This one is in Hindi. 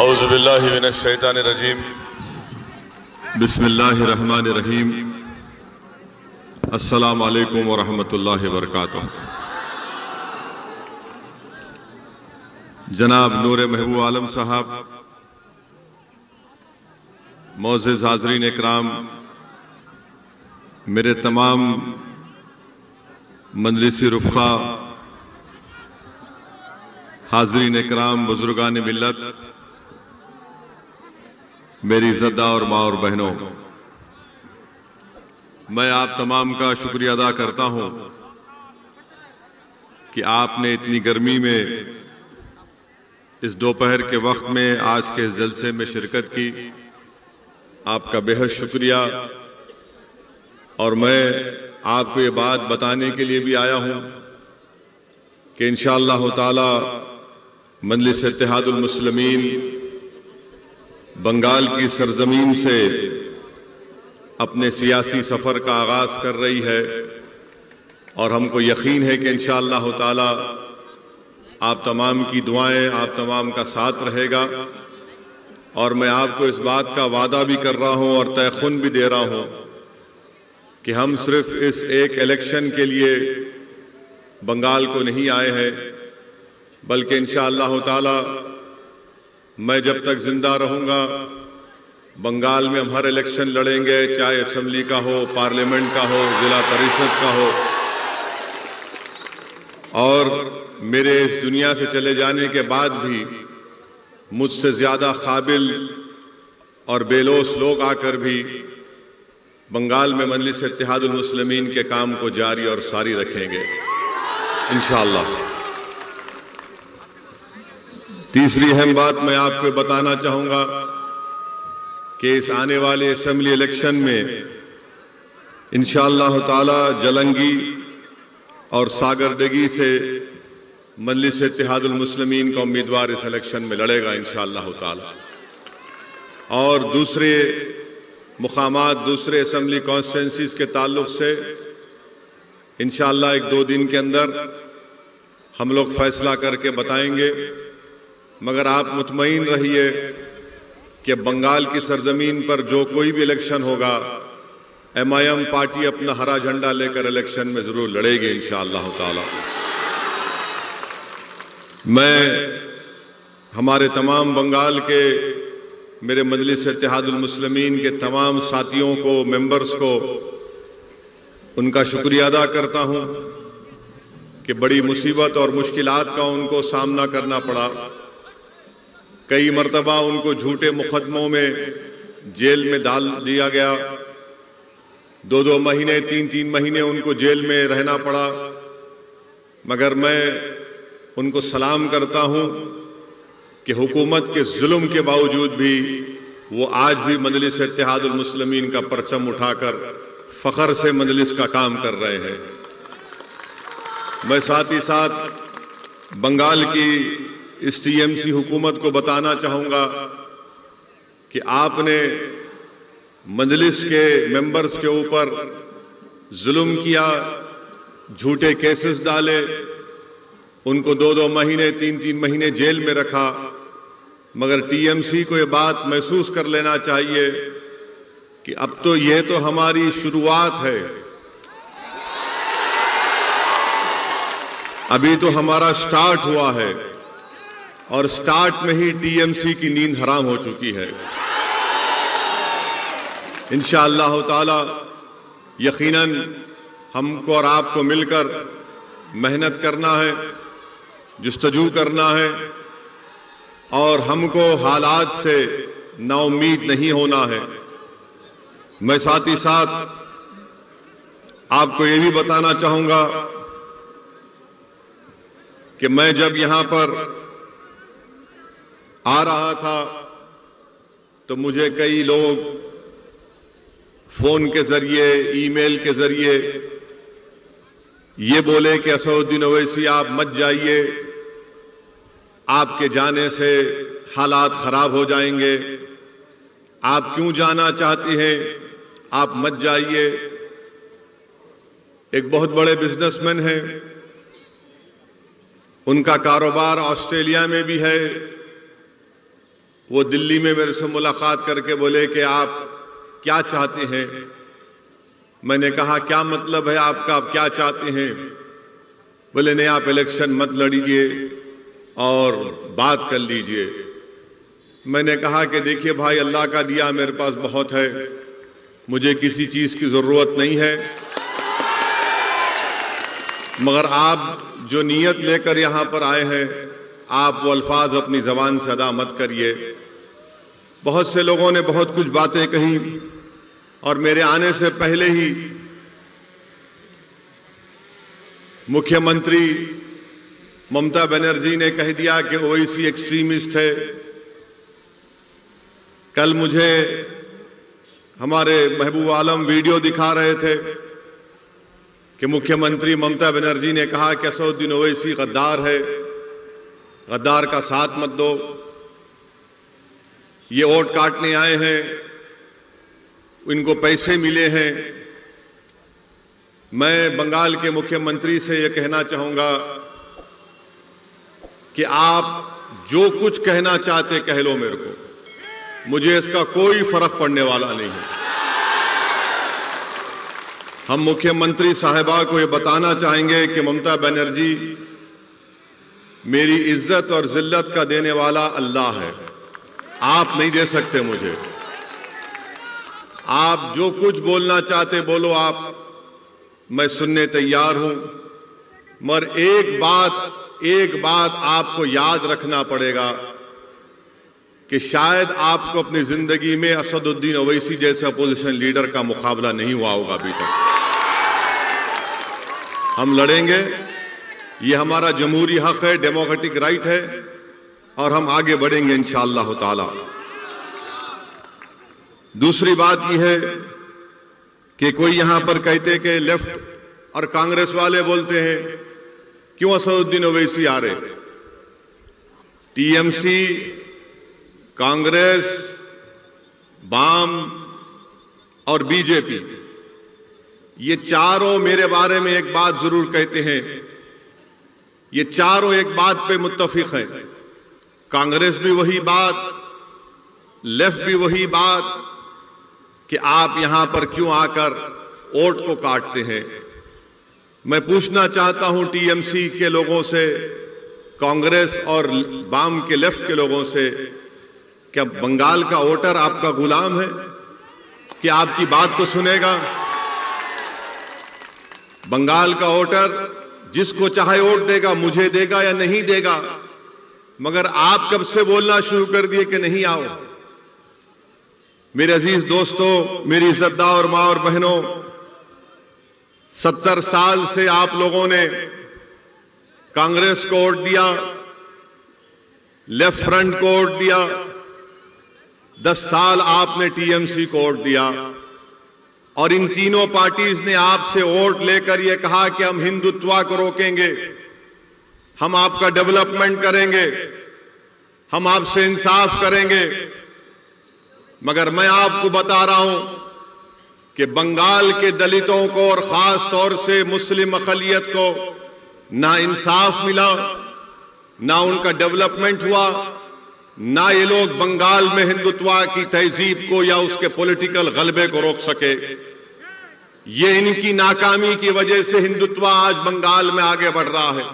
औज़ुबिल्लाहि मिनश्शैतानिर्रजीम बिस्मिल्लाहिर्रहमानिर्रहीम। अस्सलामु अलैकुम वरहमतुल्लाहि वबरकातुह। जनाब नूर महबूब आलम साहब, मोअज़्ज़िज़ हाज़रीन इकराम, मेरे तमाम मजलिसी रुफ़क़ा, हाज़रीन इकराम, बुज़ुर्गान मिल्लत, मेरी इज़्ज़तदार और माँ और बहनों, मैं आप तमाम का शुक्रिया अदा करता हूँ कि आपने इतनी गर्मी में इस दोपहर के वक्त में आज के इस जलसे में शिरकत की। आपका बेहद शुक्रिया। और मैं आपको ये बात बताने के लिए भी आया हूँ कि इंशाअल्लाह ताला मजलिस इत्तेहादुल मुस्लिमीन बंगाल की सरजमीन से अपने सियासी सफ़र का आगाज़ कर रही है और हमको यकीन है कि इंशाअल्लाह ताला आप तमाम की दुआएं, आप तमाम का साथ रहेगा। और मैं आपको इस बात का वादा भी कर रहा हूं और तयखुन भी दे रहा हूं कि हम सिर्फ इस एक इलेक्शन के लिए बंगाल को नहीं आए हैं, बल्कि इंशाअल्लाह ताला मैं जब तक जिंदा रहूंगा बंगाल में हम हर इलेक्शन लड़ेंगे, चाहे असेंबली का हो, पार्लियामेंट का हो, जिला परिषद का हो। और मेरे इस दुनिया से चले जाने के बाद भी मुझसे ज्यादा काबिल और बेलोस लोग आकर भी बंगाल में मजलिस इत्तेहादुल मुस्लिमीन के काम को जारी और सारी रखेंगे इंशाअल्लाह। तीसरी अहम बात मैं आपको बताना चाहूंगा कि इस आने वाले असेंबली इलेक्शन में इंशाअल्लाह ताला जलंगी और सागरदगी से मजलिस इत्तेहादुल मुस्लिमीन का उम्मीदवार इस इलेक्शन में लड़ेगा इंशाअल्लाह ताला। और दूसरे मुकामात, दूसरे असेंबली कॉन्स्टिट्यूंसीज के ताल्लुक से इंशाअल्लाह 1-2 दिन के अंदर हम लोग फैसला करके बताएंगे। मगर आप मुतमईन रहिए कि बंगाल की सरजमीन पर जो कोई भी इलेक्शन होगा, MIM पार्टी अपना हरा झंडा लेकर इलेक्शन में जरूर लड़ेगी इंशाअल्लाह ताला। मैं हमारे तमाम बंगाल के मेरे मजलिस इत्तेहादुल मुस्लिमीन के तमाम साथियों को, मेंबर्स को उनका शुक्रिया अदा करता हूं कि बड़ी मुसीबत और मुश्किलात का उनको सामना करना पड़ा। कई मर्तबा उनको झूठे मुकदमों में जेल में डाल दिया गया, 2-2 महीने, 3-3 महीने उनको जेल में रहना पड़ा। मगर मैं उनको सलाम करता हूं कि हुकूमत के जुल्म के बावजूद भी वो आज भी मजलिस इत्तेहादुल मुस्लिमीन का परचम उठाकर फख्र से मजलिस का काम कर रहे हैं। मैं साथ ही साथ बंगाल की इस TMC हुकूमत को बताना चाहूंगा कि आपने मजलिस के मेंबर्स के ऊपर जुल्म किया, झूठे केसेस डाले, उनको 2-2 महीने, 3-3 महीने जेल में रखा। मगर TMC को ये बात महसूस कर लेना चाहिए कि अब तो ये तो हमारी शुरुआत है, अभी तो हमारा स्टार्ट हुआ है और स्टार्ट में ही TMC की नींद हराम हो चुकी है। इंशाअल्लाह ताला यकीनन हमको और आपको मिलकर मेहनत करना है, जुस्तजू करना है और हमको हालात से नाउम्मीद नहीं होना है। मैं साथ ही साथ आपको ये भी बताना चाहूंगा कि मैं जब यहां पर आ रहा था तो मुझे कई लोग फोन के जरिए, ईमेल के जरिए ये बोले कि असदुद्दीन ओवैसी आप मत जाइए, आपके जाने से हालात खराब हो जाएंगे, आप क्यों जाना चाहती हैं, आप मत जाइए। एक बहुत बड़े बिजनेसमैन हैं, उनका कारोबार ऑस्ट्रेलिया में भी है, वो दिल्ली में मेरे से मुलाकात करके बोले कि आप क्या चाहते हैं। मैंने कहा क्या मतलब है आपका, आप क्या चाहते हैं? बोले नहीं, आप इलेक्शन मत लड़िए और बात कर लीजिए। मैंने कहा कि देखिए भाई, अल्लाह का दिया मेरे पास बहुत है, मुझे किसी चीज की जरूरत नहीं है, मगर आप जो नीयत लेकर यहां पर आए हैं, आप वो अल्फाज अपनी जबान से अदा मत करिए। बहुत से लोगों ने बहुत कुछ बातें कही और मेरे आने से पहले ही मुख्यमंत्री ममता बनर्जी ने कह दिया कि ओवैसी एक्सट्रीमिस्ट है। कल मुझे हमारे महबूब आलम वीडियो दिखा रहे थे कि मुख्यमंत्री ममता बनर्जी ने कहा कि असदुद्दीन ओवैसी गद्दार है, गद्दार का साथ मत दो, ये वोट काटने आए हैं, इनको पैसे मिले हैं। मैं बंगाल के मुख्यमंत्री से यह कहना चाहूंगा कि आप जो कुछ कहना चाहते कह लो मेरे को, मुझे इसका कोई फर्क पड़ने वाला नहीं है। हम मुख्यमंत्री साहिबा को यह बताना चाहेंगे कि ममता बनर्जी, मेरी इज्जत और जिल्लत का देने वाला अल्लाह है, आप नहीं दे सकते मुझे। आप जो कुछ बोलना चाहते बोलो आप, मैं सुनने तैयार हूं, मगर एक बात आपको याद रखना पड़ेगा कि शायद आपको अपनी जिंदगी में असदुद्दीन ओवैसी जैसे अपोजिशन लीडर का मुकाबला नहीं हुआ होगा अभी तक। हम लड़ेंगे, ये हमारा जमहूरी हक है, डेमोक्रेटिक राइट है, और हम आगे बढ़ेंगे इंशाअल्लाह ताला। दूसरी बात यह है कि कोई यहां पर कहते कि लेफ्ट और कांग्रेस वाले बोलते हैं क्यों असदुद्दीन ओवैसी आ रहे। टीएमसी, कांग्रेस, बाम और बीजेपी, ये चारों मेरे बारे में एक बात जरूर कहते हैं, ये चारों एक बात पे मुत्तफिक हैं। कांग्रेस भी वही बात, लेफ्ट भी वही बात कि आप यहां पर क्यों आकर वोट को काटते हैं। मैं पूछना चाहता हूं टीएमसी के लोगों से, कांग्रेस और बाम के लेफ्ट के लोगों से, क्या बंगाल का वोटर आपका गुलाम है कि आपकी बात को सुनेगा? बंगाल का वोटर जिसको चाहे वोट देगा, मुझे देगा या नहीं देगा, मगर आप कब से बोलना शुरू कर दिए कि नहीं आओ। मेरे अजीज दोस्तों, मेरी इज्जतदार मां और बहनों, 70 साल से आप लोगों ने कांग्रेस को वोट दिया, लेफ्ट फ्रंट को वोट दिया, 10 साल आपने टीएमसी को वोट दिया, और इन तीनों पार्टीज ने आपसे वोट लेकर यह कहा कि हम हिंदुत्व को रोकेंगे, हम आपका डेवलपमेंट करेंगे, हम आपसे इंसाफ करेंगे। मगर मैं आपको बता रहा हूं कि बंगाल के दलितों को और खास तौर से मुस्लिम अक़लियत को ना इंसाफ मिला, ना उनका डेवलपमेंट हुआ, ना ये लोग बंगाल में हिंदुत्व की तहजीब को या उसके पॉलिटिकल गलबे को रोक सके। ये इनकी नाकामी की वजह से हिंदुत्व आज बंगाल में आगे बढ़ रहा है।